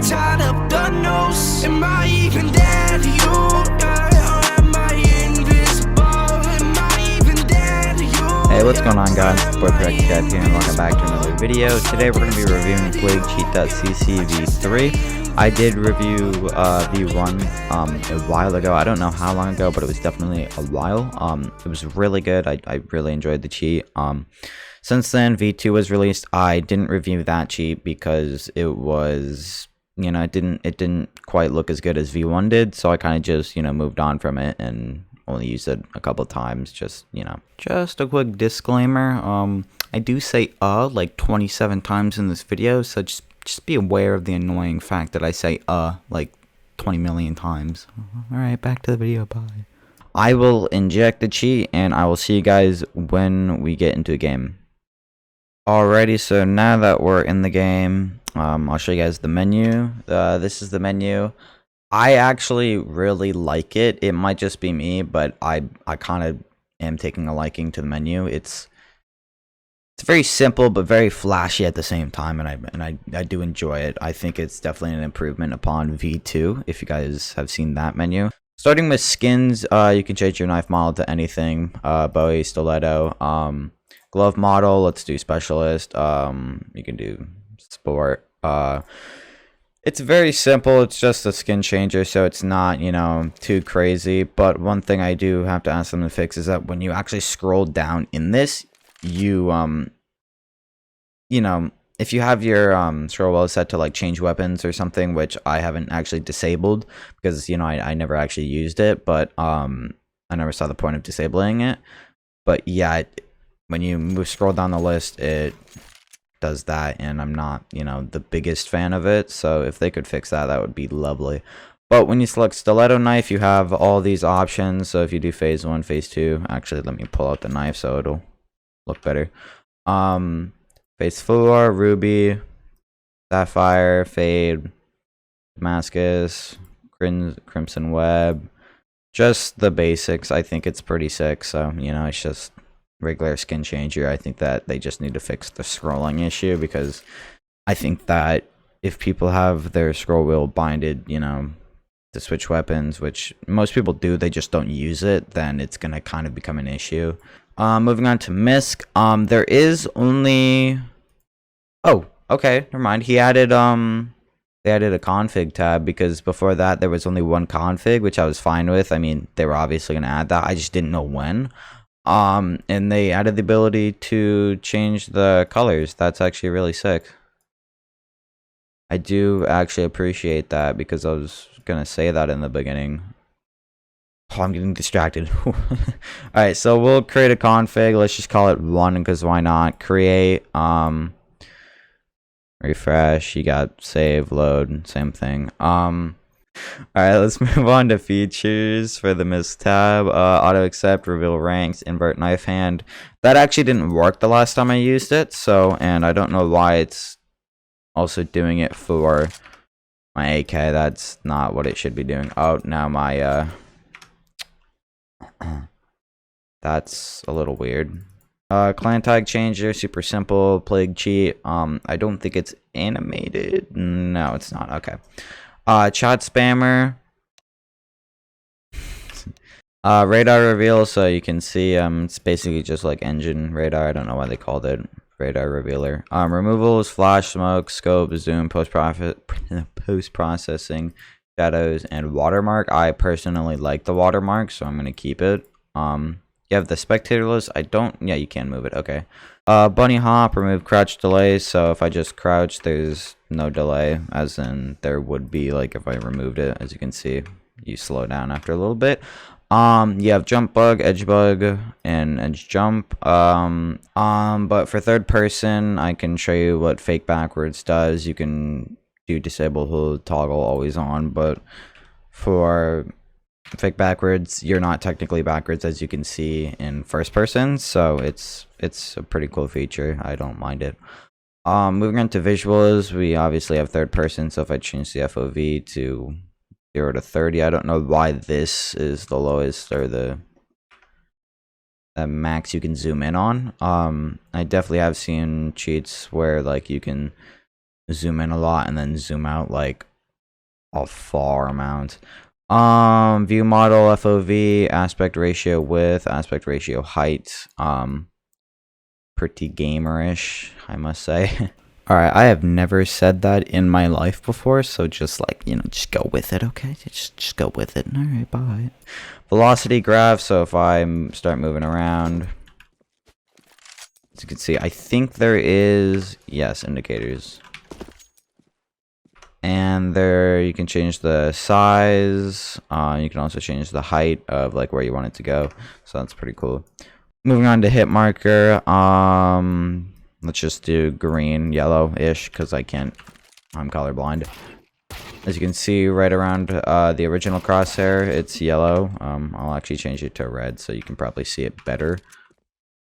tied up the noose. Am I even dead to you? Or am I invisible? Am I even dead to you? Hey, what's going on, guys? It's boy Practicap here, and welcome back to another video. Today we're going to be reviewing PlagueCheat.cc V3. I did review V1 a while ago. I don't know how long ago, but it was definitely a while. It was really good. I really enjoyed the cheat. Since then, V2 was released. I didn't review that cheat because it was, you know, it didn't quite look as good as V1 did. So I kind of just, you know, moved on from it and only used it a couple times. Just, you know, just a quick disclaimer. I do say like 27 times in this video, so just be aware of the annoying fact that I say like 20 million times. Alright, back to the video, bye. I will inject the cheat and I will see you guys when we get into a game. Alrighty, so now that we're in the game, I'll show you guys the menu. This is the menu. I actually really like it. It might just be me, but I kind of am taking a liking to the menu. It's very simple but very flashy at the same time, and I do enjoy it. I think it's definitely an improvement upon V2 if you guys have seen that menu. Starting with skins, you can change your knife model to anything. Bowie, stiletto, glove model, let's do specialist. You can do sport. It's very simple. It's just a skin changer, so it's not, you know, too crazy. But one thing I do have to ask them to fix is that when you actually scroll down in this, you know, if you have your scroll wheel set to like change weapons or something, which I haven't actually disabled because, you know, I never actually used it, but I never saw the point of disabling it. But yeah, when you scroll down the list, it does that, and I'm not, you know, the biggest fan of it. So if they could fix that, that would be lovely. But when you select stiletto knife, you have all these options. So if you do phase 1, phase 2, actually let me pull out the knife so it'll look better. Phase 4, ruby, sapphire, fade, Damascus, crimson web, just the basics. I think it's pretty sick. So, you know, it's just regular skin changer. I think that they just need to fix the scrolling issue, because I think that if people have their scroll wheel binded, you know, to switch weapons, which most people do, they just don't use it, then it's gonna kind of become an issue. Moving on to Misc. There is only, oh, okay, never mind. He added they added a config tab, because before that there was only one config, which I was fine with. I mean, they were obviously gonna add that. I just didn't know when. And they added the ability to change the colors. That's actually really sick. I do actually appreciate that, because I was gonna say that in the beginning. Oh, I'm getting distracted. Alright, so we'll create a config. Let's just call it 1, because why not? Create, refresh, you got save, load, same thing. Alright, let's move on to features for the Misc tab. Auto accept, reveal ranks, invert knife hand. That actually didn't work the last time I used it, so, and I don't know why it's also doing it for my AK. That's not what it should be doing. Oh, now my that's a little weird. Clan tag changer, super simple. Plague cheat. I don't think it's animated. No, it's not. Okay. Chat spammer. Radar reveal, so you can see it's basically just like engine radar. I don't know why they called it radar revealer. Removals, flash, smoke, scope, zoom, post processing, shadows, and watermark. I personally like the watermark, so I'm gonna keep it. You have the spectator list. I don't, yeah, you can move it. Okay. Bunny hop, remove crouch delay. So if I just crouch, there's no delay, as in there would be like if I removed it. As you can see, you slow down after a little bit. You have jump bug, and edge jump. But for third person, I can show you what fake backwards does. You can do disable hold, toggle always on, but for fake backwards, you're not technically backwards, as you can see in first person, so it's a pretty cool feature. I don't mind it. Moving on to visuals, we obviously have third person, so if I change the FOV to 0 to 30, I don't know why this is the lowest or the max you can zoom in on. I definitely have seen cheats where like you can zoom in a lot and then zoom out like a far amount. View model, FOV, aspect ratio width, aspect ratio height. Pretty gamerish, I must say. Alright, I have never said that in my life before, so just like, you know, just go with it, okay? Just go with it. Alright, bye. Velocity graph, so if I start moving around, as you can see, I think there is, yes, indicators. And there, you can change the size, you can also change the height of like where you want it to go, so that's pretty cool. Moving on to hit marker, let's just do green, yellow-ish, because I'm colorblind. As you can see, right around the original crosshair, it's yellow. I'll actually change it to red, so you can probably see it better.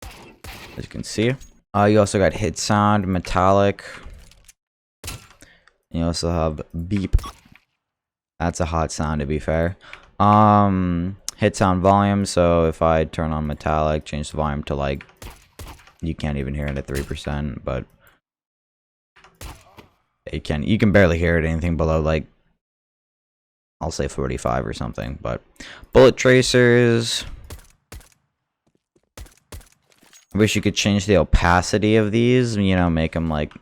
As you can see. You also got hit sound, metallic. You also have beep. That's a hot sound, to be fair. Hit sound volume, so if I turn on metallic, change the volume to like, you can't even hear it at 3%, but you can barely hear it anything below like, I'll say 45 or something. But bullet tracers, I wish you could change the opacity of these, you know, make them like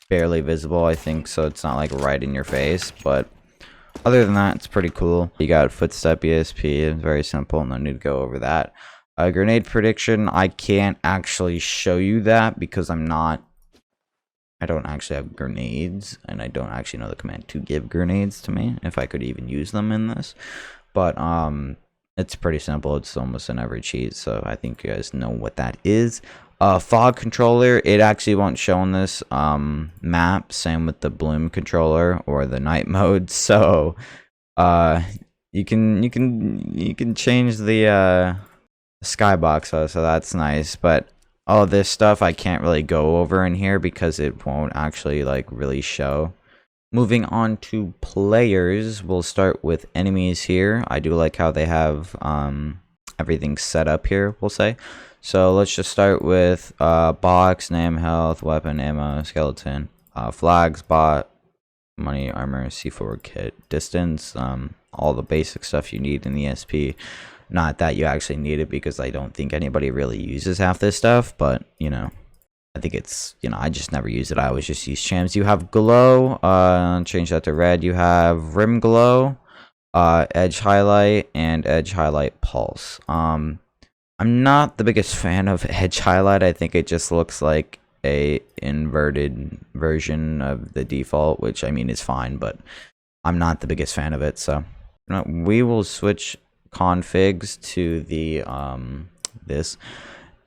barely visible, I think, so it's not like right in your face. But other than that, it's pretty cool. You got footstep ESP, very simple, no need to go over that. Grenade prediction, I can't actually show you that because I don't actually have grenades, and I don't actually know the command to give grenades to me, if I could even use them in this. But it's pretty simple. It's almost in every cheat, so I think you guys know what that is. Fog controller, it actually won't show in this map. Same with the bloom controller or the night mode. So you can change the skybox, so that's nice. But all this stuff I can't really go over in here because it won't actually like really show. Moving on to players, we'll start with enemies here. I do like how they have everything set up here, we'll say. So let's just start with box, name, health, weapon, ammo, skeleton, flags, bot, money, armor, C4 kit, distance, all the basic stuff you need in the ESP. Not that you actually need it, because I don't think anybody really uses half this stuff, but you know, I think it's, you know, I just never use it. I always just use chams. You have glow, change that to red. You have rim glow, edge highlight, and edge highlight pulse. I'm not the biggest fan of edge highlight. I think it just looks like a inverted version of the default, which I mean is fine, but I'm not the biggest fan of it. So we will switch configs to the this,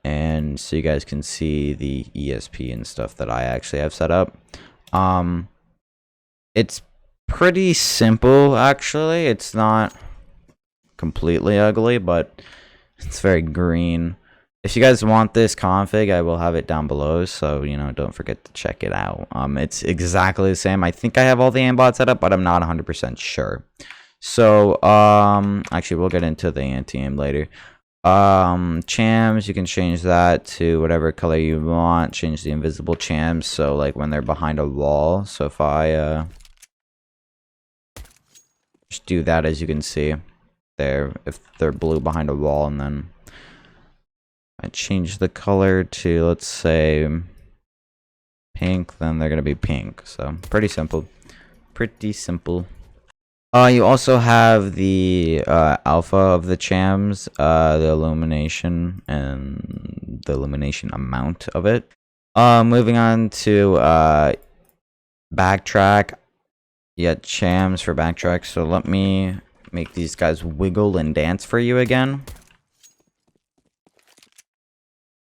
and so you guys can see the ESP and stuff that I actually have set up. It's pretty simple, actually. It's not completely ugly, but it's very green. If you guys want this config, I will have it down below, so you know, don't forget to check it out. It's exactly the same. I think I have all the aimbot set up, but I'm not 100% sure. So actually we'll get into the anti-aim later. Chams, you can change that to whatever color you want. Change the invisible chams, so like when they're behind a wall. So if I just do that, as you can see there, if they're blue behind a wall, and then I change the color to, let's say, pink, then they're gonna be pink. So pretty simple. You also have the alpha of the chams, the illumination, and the illumination amount of it. Moving on to backtrack. Yeah, chams for backtrack. So let me make these guys wiggle and dance for you again.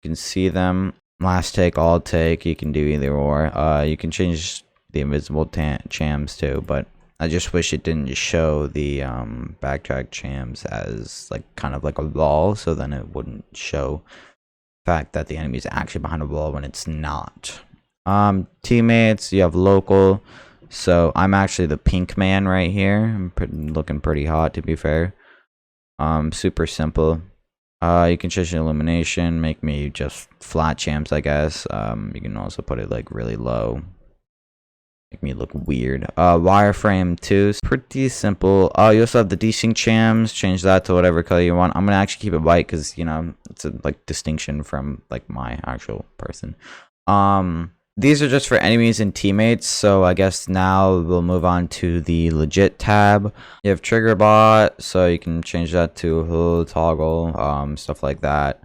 You can see them. Last take, all take. You can do either or. You can change the invisible chams too, but I just wish it didn't show the backtrack chams as like kind of like a wall, so then it wouldn't show the fact that the enemy is actually behind a wall when it's not. Teammates, you have local. So I'm actually the pink man right here. I'm looking pretty hot, to be fair. Super simple. You can change the illumination, make me just flat chams, I guess. You can also put it like really low. make me look weird. Wireframe 2 is pretty simple. You also have the desync chams. Change that to whatever color you want. I'm gonna actually keep it white because, you know, it's a like distinction from like my actual person. These are just for enemies and teammates, so I guess now we'll move on to the legit tab. You have trigger bot, so you can change that to hold, toggle, stuff like that.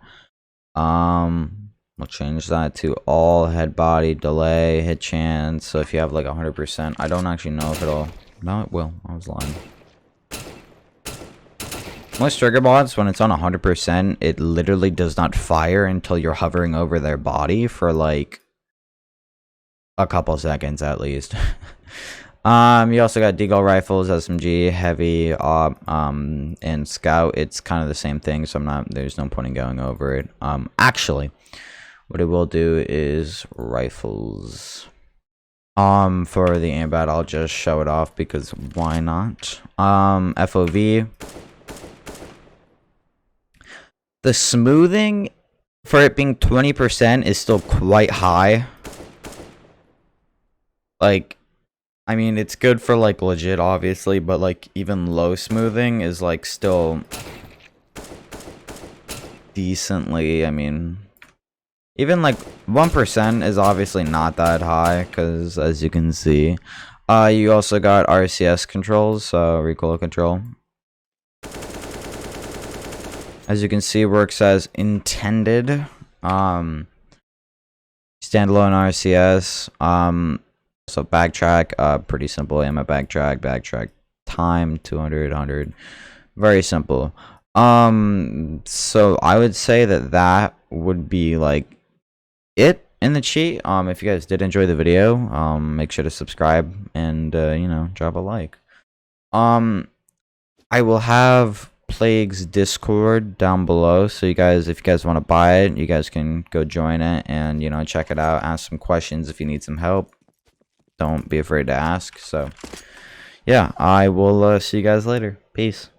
We'll change that to all, head body, delay, hit chance. So if you have like 100%, I don't actually know if it'll. No, it will. I was lying. Most trigger bots, when it's on 100%, it literally does not fire until you're hovering over their body for like a couple seconds at least. You also got deagle rifles, SMG, heavy, and scout. It's kind of the same thing, so there's no point in going over it. Actually, what it will do is rifles. For the aimbot, I'll just show it off because why not? FOV. The smoothing for it being 20% is still quite high. Like, I mean, it's good for like legit, obviously, but like even low smoothing is like still decently. I mean, even like 1% is obviously not that high because, as you can see, you also got RCS controls, so recoil control. As you can see, works as intended. Standalone RCS. So backtrack, pretty simple. Aim at backtrack time 200, 100. Very simple. So I would say that would be like it in the cheat. If you guys did enjoy the video, make sure to subscribe and you know, drop a like. I will have Plague's Discord down below, so you guys, if you guys want to buy it, you guys can go join it and, you know, check it out, ask some questions if you need some help. Don't be afraid to ask. So yeah, I will see you guys later. Peace.